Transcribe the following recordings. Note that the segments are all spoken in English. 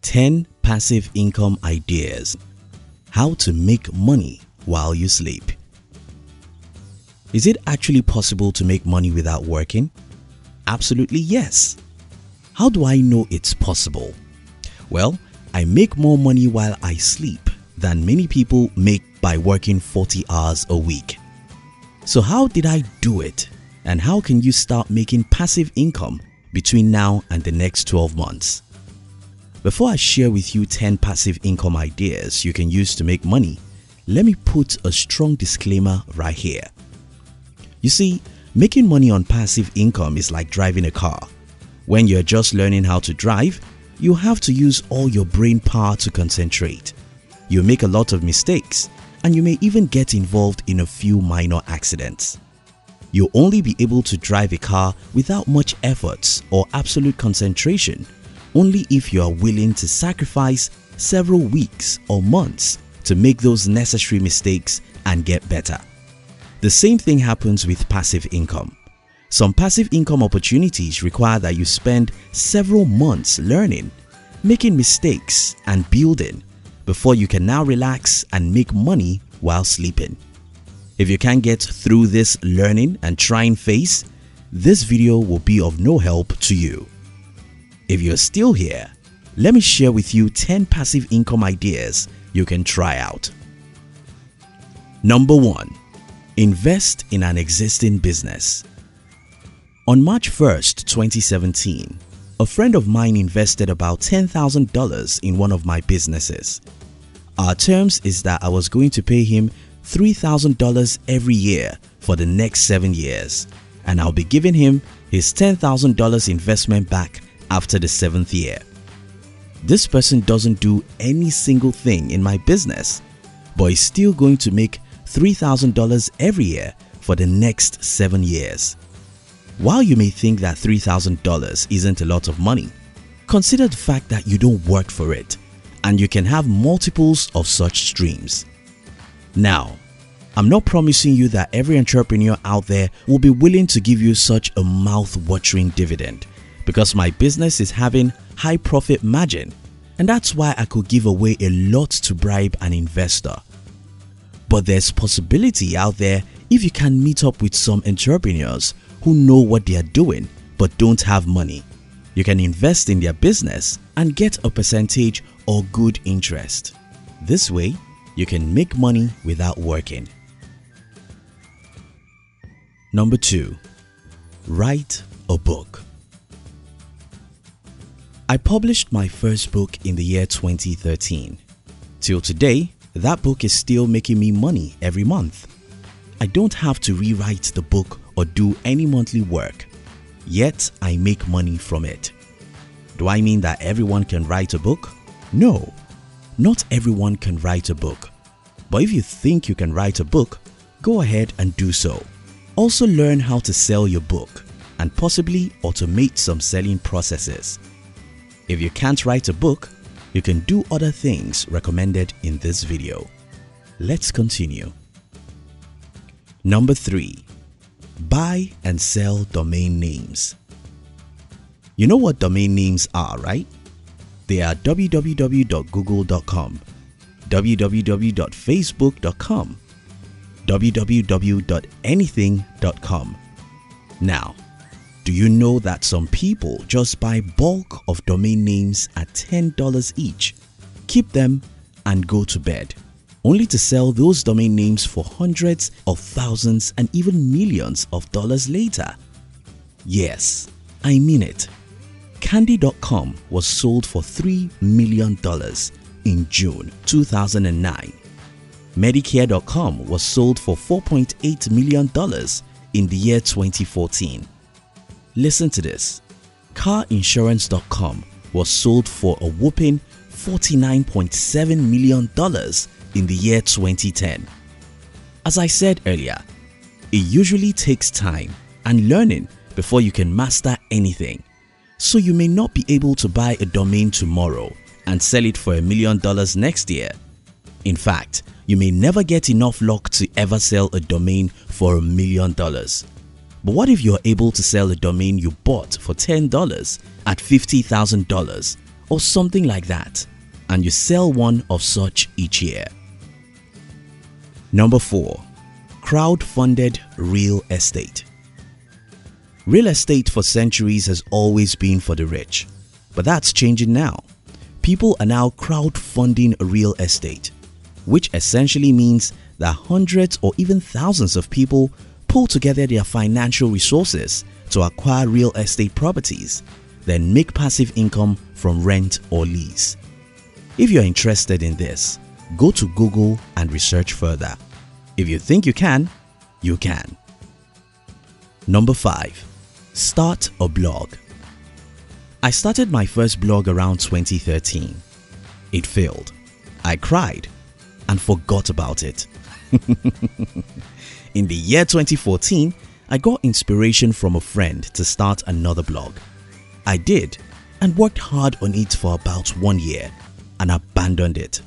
10 passive income ideas. How to make money while you sleep. Is it actually possible to make money without working? Absolutely yes. How do I know it's possible? Well, I make more money while I sleep than many people make by working 40 hours a week. So how did I do it? And how can you start making passive income between now and the next 12 months? Before I share with you 10 passive income ideas you can use to make money, let me put a strong disclaimer right here. You see, making money on passive income is like driving a car. When you're just learning how to drive, you have to use all your brain power to concentrate. You'll make a lot of mistakes, and you may even get involved in a few minor accidents. You'll only be able to drive a car without much effort or absolute concentration only if you are willing to sacrifice several weeks or months to make those necessary mistakes and get better. The same thing happens with passive income. Some passive income opportunities require that you spend several months learning, making mistakes and building before you can now relax and make money while sleeping. If you can't get through this learning and trying phase, this video will be of no help to you. If you're still here, let me share with you 10 passive income ideas you can try out. Number 1. Invest in an existing business. On March 1st, 2017, a friend of mine invested about $10,000 in one of my businesses. Our terms is that I was going to pay him $3,000 every year for the next 7 years, and I'll be giving him his $10,000 investment back after the 7th year. This person doesn't do any single thing in my business, but is still going to make $3,000 every year for the next 7 years. While you may think that $3,000 isn't a lot of money, consider the fact that you don't work for it, and you can have multiples of such streams. Now, I'm not promising you that every entrepreneur out there will be willing to give you such a mouth-watering dividend, because my business is having high profit margin, and that's why I could give away a lot to bribe an investor. But there's possibility out there if you can meet up with some entrepreneurs who know what they are doing but don't have money. You can invest in their business and get a percentage or good interest. This way, you can make money without working. Number 2. Write a book. I published my first book in the year 2013. Till today, that book is still making me money every month. I don't have to rewrite the book or do any monthly work, yet I make money from it. Do I mean that everyone can write a book? No, not everyone can write a book. But if you think you can write a book, go ahead and do so. Also learn how to sell your book and possibly automate some selling processes. If you can't write a book, you can do other things recommended in this video. Let's continue. Number 3. Buy and sell domain names. You know what domain names are, right? They are www.google.com, www.facebook.com, www.anything.com. Now, do you know that some people just buy bulk of domain names at $10 each, keep them and go to bed, only to sell those domain names for hundreds of thousands and even millions of dollars later? Yes, I mean it. Candy.com was sold for $3 million in June 2009. Medicare.com was sold for $4.8 million in the year 2014. Listen to this. Carinsurance.com was sold for a whopping $49.7 million in the year 2010. As I said earlier, it usually takes time and learning before you can master anything. So you may not be able to buy a domain tomorrow and sell it for $1 million next year. In fact, you may never get enough luck to ever sell a domain for $1 million. But what if you're able to sell a domain you bought for $10 at $50,000 or something like that, and you sell one of such each year. Number 4. Crowdfunded real estate. Real estate for centuries has always been for the rich, but that's changing now. People are now crowdfunding real estate, which essentially means that hundreds or even thousands of people pull together their financial resources to acquire real estate properties, then make passive income from rent or lease. If you're interested in this, go to Google and research further. If you think you can, you can. Number 5. Start a blog. I started my first blog around 2013. It failed. I cried and forgot about it. In the year 2014, I got inspiration from a friend to start another blog. I did and worked hard on it for about 1 year and abandoned it.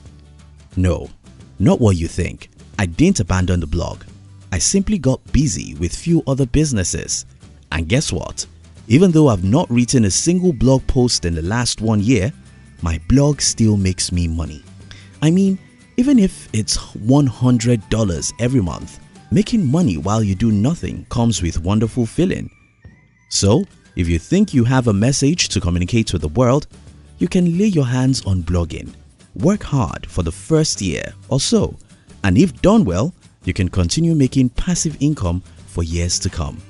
No, not what you think. I didn't abandon the blog. I simply got busy with few other businesses. And guess what? Even though I've not written a single blog post in the last 1 year, my blog still makes me money. I mean, even if it's $100 every month, making money while you do nothing comes with wonderful feeling. So, if you think you have a message to communicate with the world, you can lay your hands on blogging. Work hard for the first year or so, and if done well, you can continue making passive income for years to come.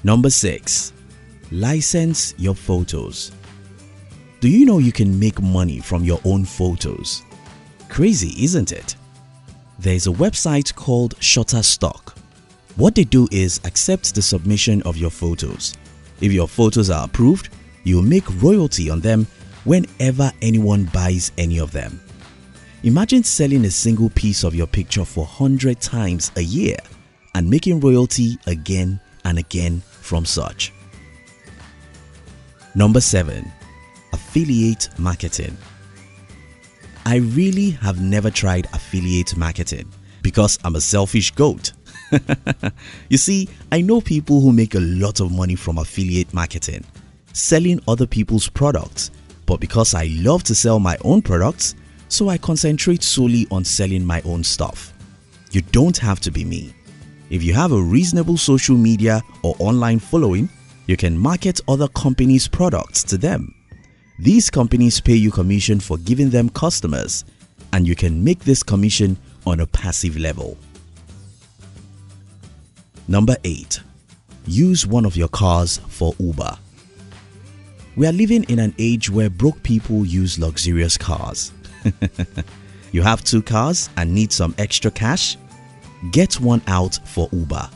Number 6. License your photos. Do you know you can make money from your own photos? Crazy, isn't it? There's a website called Shutterstock. What they do is accept the submission of your photos. If your photos are approved, you'll make royalty on them whenever anyone buys any of them. Imagine selling a single piece of your picture for 100 times a year and making royalty again and again from such. Number 7. Affiliate marketing. I really have never tried affiliate marketing because I'm a selfish goat. You see, I know people who make a lot of money from affiliate marketing, selling other people's products, but because I love to sell my own products, so I concentrate solely on selling my own stuff. You don't have to be me. If you have a reasonable social media or online following, you can market other companies' products to them. These companies pay you commission for giving them customers, and you can make this commission on a passive level. Number 8. Use one of your cars for Uber. We are living in an age where broke people use luxurious cars. You have 2 cars and need some extra cash? Get one out for Uber.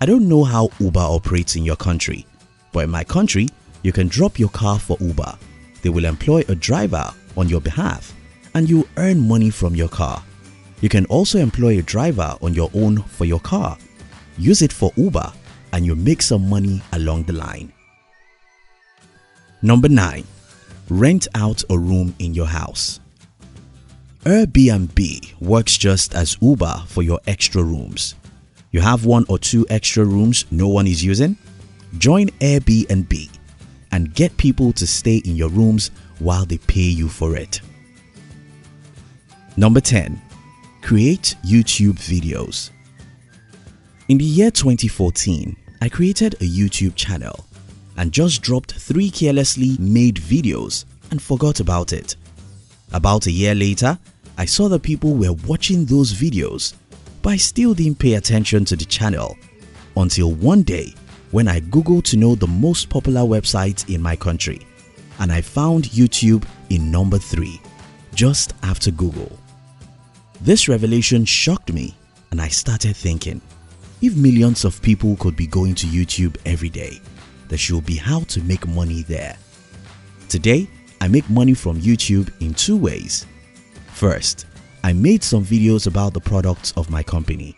I don't know how Uber operates in your country, but in my country, you can drop your car for Uber. They will employ a driver on your behalf and you earn money from your car. You can also employ a driver on your own for your car. Use it for Uber and you make some money along the line. Number 9. Rent out a room in your house. Airbnb works just as Uber for your extra rooms. You have 1 or 2 extra rooms no one is using? Join Airbnb and get people to stay in your rooms while they pay you for it. Number 10. Create YouTube videos. In the year 2014, I created a YouTube channel and just dropped 3 carelessly made videos and forgot about it. About a year later, I saw that people were watching those videos, but I still didn't pay attention to the channel until one day when I googled to know the most popular websites in my country, and I found YouTube in number 3, just after Google. This revelation shocked me and I started thinking, if millions of people could be going to YouTube every day, there should be how to make money there. Today, I make money from YouTube in 2 ways. First, I made some videos about the products of my company.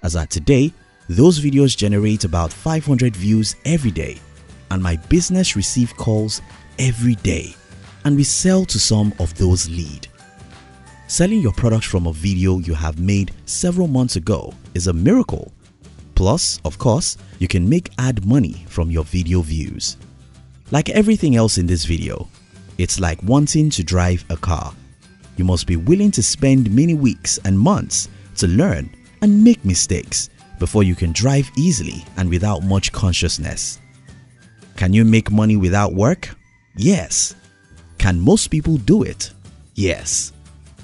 As at today, those videos generate about 500 views every day, and my business receives calls every day, and we sell to some of those leads. Selling your products from a video you have made several months ago is a miracle. Plus, of course, you can make ad money from your video views. Like everything else in this video, It's like wanting to drive a car. You must be willing to spend many weeks and months to learn and make mistakes before you can drive easily and without much consciousness. Can you make money without work? Yes. Can most people do it? Yes.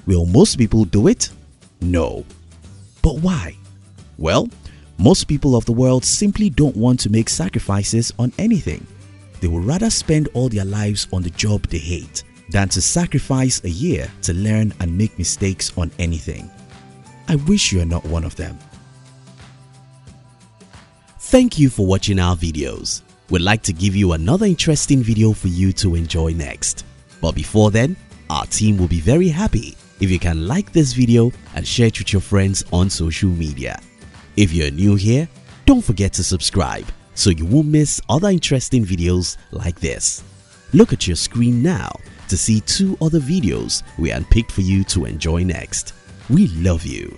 Will most people do it? No. But why? Well, most people of the world simply don't want to make sacrifices on anything. They would rather spend all their lives on the job they hate than to sacrifice a year to learn and make mistakes on anything. I wish you are not one of them. Thank you for watching our videos. We'd like to give you another interesting video for you to enjoy next. But before then, our team will be very happy if you can like this video and share it with your friends on social media. If you're new here, don't forget to subscribe so you won't miss other interesting videos like this. Look at your screen now to see 2 other videos we handpicked for you to enjoy next. We love you.